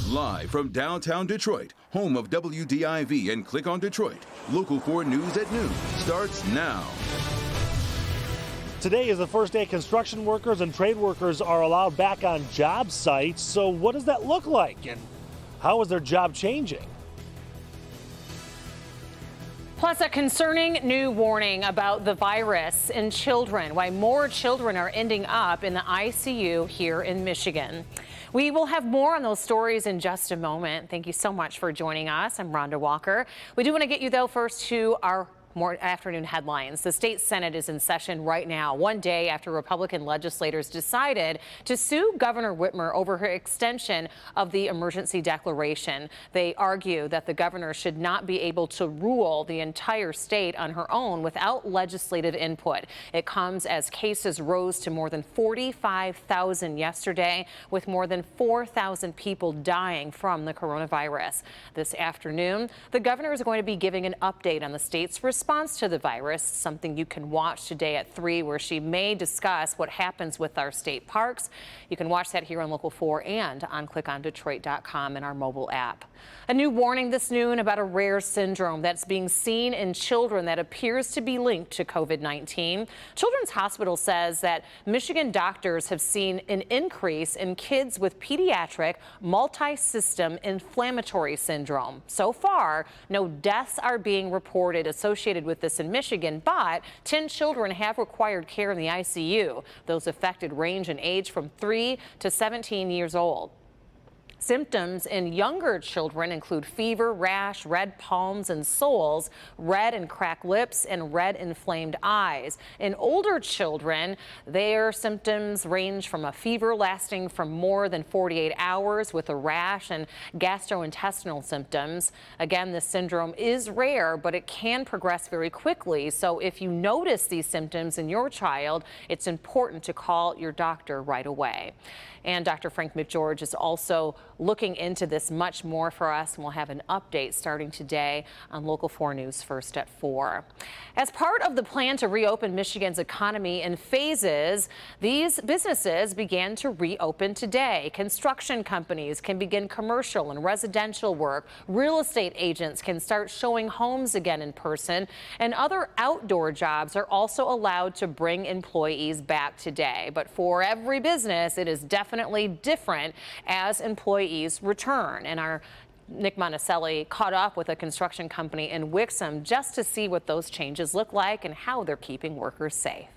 Live from downtown Detroit, home of WDIV and Click on Detroit, Local 4 News at noon starts now. Today is the first day construction workers and trade workers are allowed back on job sites. So what does that look like and how is their job changing? Plus, a concerning new warning about the virus in children, why more children are ending up in the ICU here in Michigan. We will have more on those stories in just a moment. Thank you so much for joining us. I'm Rhonda Walker. We do want to get you, though, first to our more afternoon headlines. The state Senate is in session right now, one day after Republican legislators decided to sue Governor Whitmer over her extension of the emergency declaration. They argue that the governor should not be able to rule the entire state on her own without legislative input. It comes as cases rose to more than 45,000 yesterday, with more than 4,000 people dying from the coronavirus. This afternoon, the governor is going to be giving an update on the state's response to the virus, something you can watch today at 3, where she may discuss what happens with our state parks. You can watch that here on Local 4 and on clickondetroit.com and our mobile app. A new warning this noon about a rare syndrome that's being seen in children that appears to be linked to COVID-19. Children's Hospital says that Michigan doctors have seen an increase in kids with pediatric multi-system inflammatory syndrome. So far, no deaths are being reported associated with this in Michigan, but 10 children have required care in the ICU. Those affected range in age from 3 to 17 years old. Symptoms in younger children include fever, rash, red palms and soles, red and cracked lips, and red inflamed eyes. In older children, their symptoms range from a fever lasting from more than 48 hours with a rash and gastrointestinal symptoms. Again, this syndrome is rare, but it can progress very quickly. So if you notice these symptoms in your child, it's important to call your doctor right away. And Dr. Frank McGeorge is also looking into this much more for us, and we'll have an update starting today on Local 4 News First at 4. As part of the plan to reopen Michigan's economy in phases, these businesses began to reopen today. Construction companies can begin commercial and residential work. Real estate agents can start showing homes again in person, and other outdoor jobs are also allowed to bring employees back today. But for every business, it is definitely different as employees return. And our Nick Monticelli caught up with a construction company in Wixom just to see what those changes look like and how they're keeping workers safe.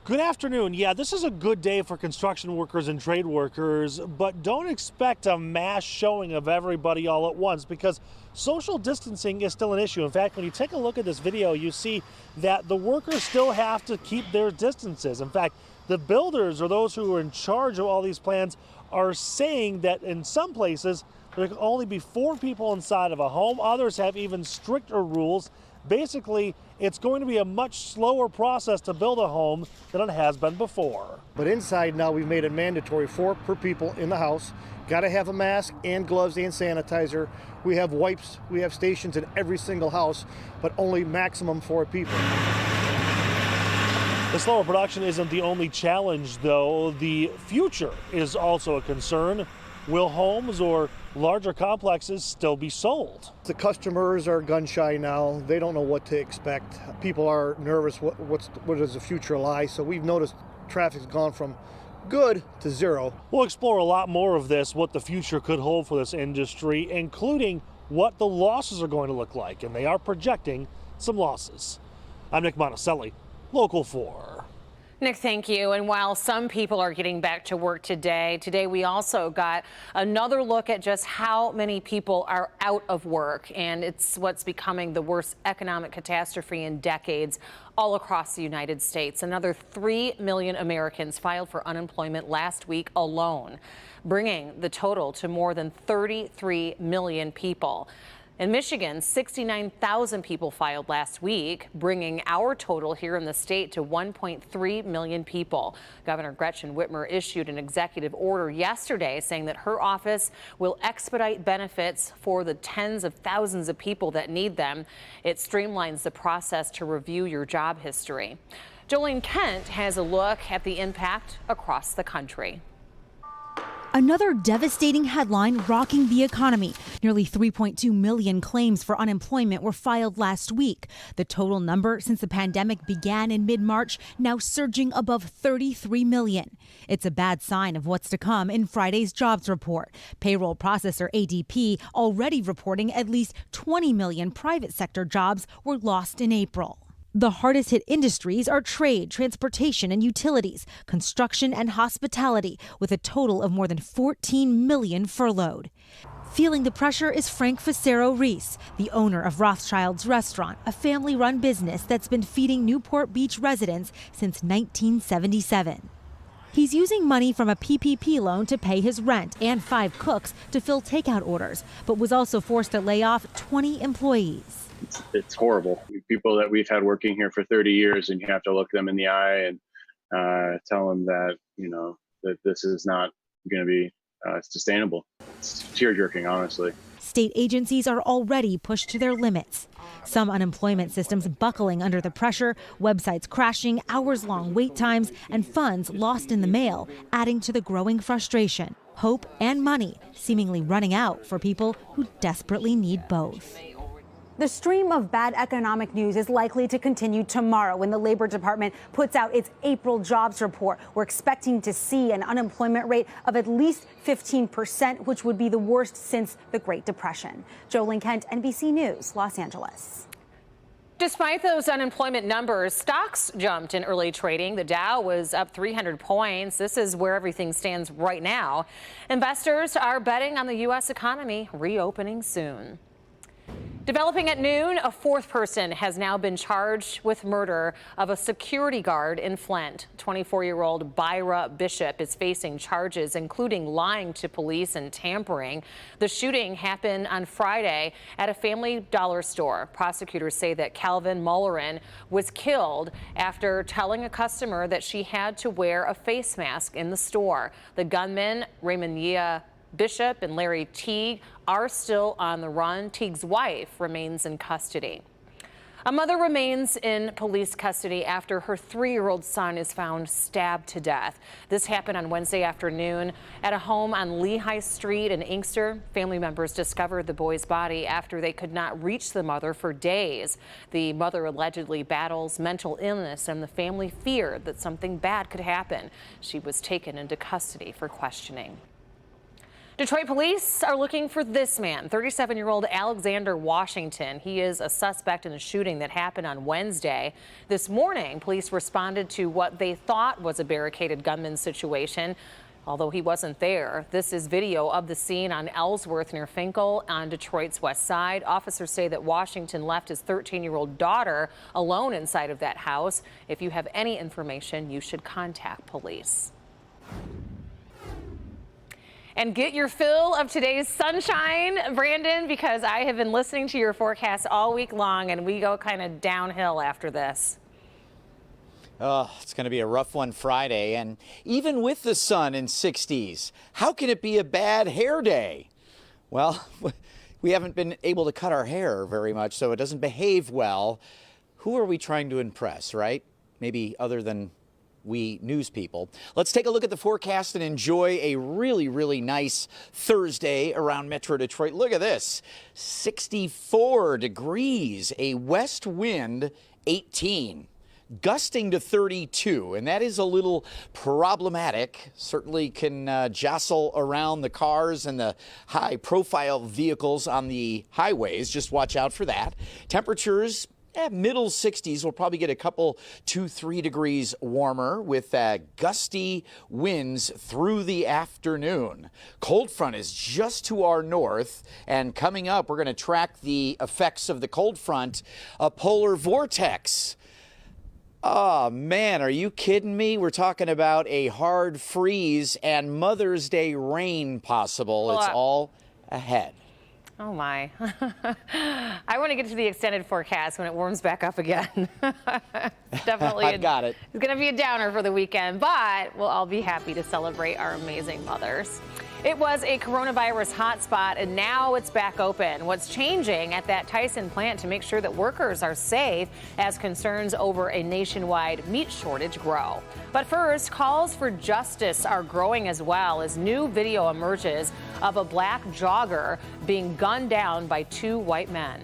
Good afternoon. Yeah, this is a good day for construction workers and trade workers, but don't expect a mass showing of everybody all at once because social distancing is still an issue. In fact, when you take a look at this video, you see that the workers still have to keep their distances. In fact, the builders or those who are in charge of all these plans are saying that in some places there can only be 4 people inside of a home. Others have even stricter rules. Basically, it's going to be a much slower process to build a home than it has been before. But inside now we've made it mandatory 4 per people in the house. Got to have a mask and gloves and sanitizer. We have wipes, we have stations in every single house, but only maximum 4 people. The slower production isn't the only challenge, though. The future is also a concern. Will homes or larger complexes still be sold? The customers are gun shy now. They don't know what to expect. People are nervous. What does the future lie? So we've noticed traffic's gone from good to 0. We'll explore a lot more of this, what the future could hold for this industry, including what the losses are going to look like, and they are projecting some losses. I'm Nick Monticelli, Local 4. Nick, thank you. And while some people are getting back to work today we also got another look at just how many people are out of work. And it's what's becoming the worst economic catastrophe in decades all across the United States. Another 3 million Americans filed for unemployment last week alone, bringing the total to more than 33 million people. In Michigan, 69,000 people filed last week, bringing our total here in the state to 1.3 million people. Governor Gretchen Whitmer issued an executive order yesterday saying that her office will expedite benefits for the tens of thousands of people that need them. It streamlines the process to review your job history. Jolene Kent has a look at the impact across the country. Another devastating headline rocking the economy. Nearly 3.2 million claims for unemployment were filed last week. The total number since the pandemic began in mid-March now surging above 33 million. It's a bad sign of what's to come in Friday's jobs report. Payroll processor ADP already reporting at least 20 million private sector jobs were lost in April. The hardest hit industries are trade, transportation, and utilities, construction and hospitality, with a total of more than 14 million furloughed. Feeling the pressure is Frank Facero-Reese, the owner of Rothschild's Restaurant, a family-run business that's been feeding Newport Beach residents since 1977. He's using money from a PPP loan to pay his rent and 5 cooks to fill takeout orders, but was also forced to lay off 20 employees. It's horrible. People that we've had working here for 30 years, and you have to look them in the eye and tell them that, that this is not going to be sustainable. It's tear-jerking, honestly. State agencies are already pushed to their limits. Some unemployment systems buckling under the pressure, websites crashing, hours-long wait times, and funds lost in the mail, adding to the growing frustration. Hope and money seemingly running out for people who desperately need both. The stream of bad economic news is likely to continue tomorrow when the Labor Department puts out its April jobs report. We're expecting to see an unemployment rate of at least 15%, which would be the worst since the Great Depression. Jolene Kent, NBC News, Los Angeles. Despite those unemployment numbers, stocks jumped in early trading. The Dow was up 300 points. This is where everything stands right now. Investors are betting on the U.S. economy reopening soon. Developing at noon, a 4th person has now been charged with murder of a security guard in Flint. 24-year-old Byra Bishop is facing charges including lying to police and tampering. The shooting happened on Friday at a Family Dollar store. Prosecutors say that Calvin Mullerin was killed after telling a customer that she had to wear a face mask in the store. The gunmen, Raymond Bishop and Larry Teague, are still on the run. Teague's wife remains in custody. A mother remains in police custody after her 3-year-old son is found stabbed to death. This happened on Wednesday afternoon at a home on Lehigh Street in Inkster. Family members discovered the boy's body after they could not reach the mother for days. The mother allegedly battles mental illness, and the family feared that something bad could happen. She was taken into custody for questioning. Detroit police are looking for this man, 37-year-old Alexander Washington. He is a suspect in a shooting that happened on Wednesday. This morning, police responded to what they thought was a barricaded gunman situation, although he wasn't there. This is video of the scene on Ellsworth near Finkel on Detroit's west side. Officers say that Washington left his 13-year-old daughter alone inside of that house. If you have any information, you should contact police. And get your fill of today's sunshine, Brandon, because I have been listening to your forecast all week long, and we go kind of downhill after this. Oh, it's going to be a rough one Friday, and even with the sun in 60s, how can it be a bad hair day? Well, we haven't been able to cut our hair very much, so it doesn't behave well. Who are we trying to impress, right? Maybe other than we news people. Let's take a look at the forecast and enjoy a really, really nice Thursday around Metro Detroit. Look at this, 64 degrees, a west wind 18. Gusting to 32, and that is a little problematic. Certainly can jostle around the cars and the high-profile vehicles on the highways. Just watch out for that. Temperatures middle 60s. We'll probably get a couple 2-3 degrees warmer with gusty winds through the afternoon. Cold front is just to our north, and coming up, we're going to track the effects of the cold front, a polar vortex. Oh, man, are you kidding me? We're talking about a hard freeze and Mother's Day rain possible. It's all ahead. Oh, my. I want to get to the extended forecast when it warms back up again. Definitely. I've got it. It's going to be a downer for the weekend, but we'll all be happy to celebrate our amazing mothers. It was a coronavirus hotspot, and now it's back open. What's changing at that Tyson plant to make sure that workers are safe as concerns over a nationwide meat shortage grow? But first, calls for justice are growing as well as new video emerges of a black jogger being gunned down by two white men.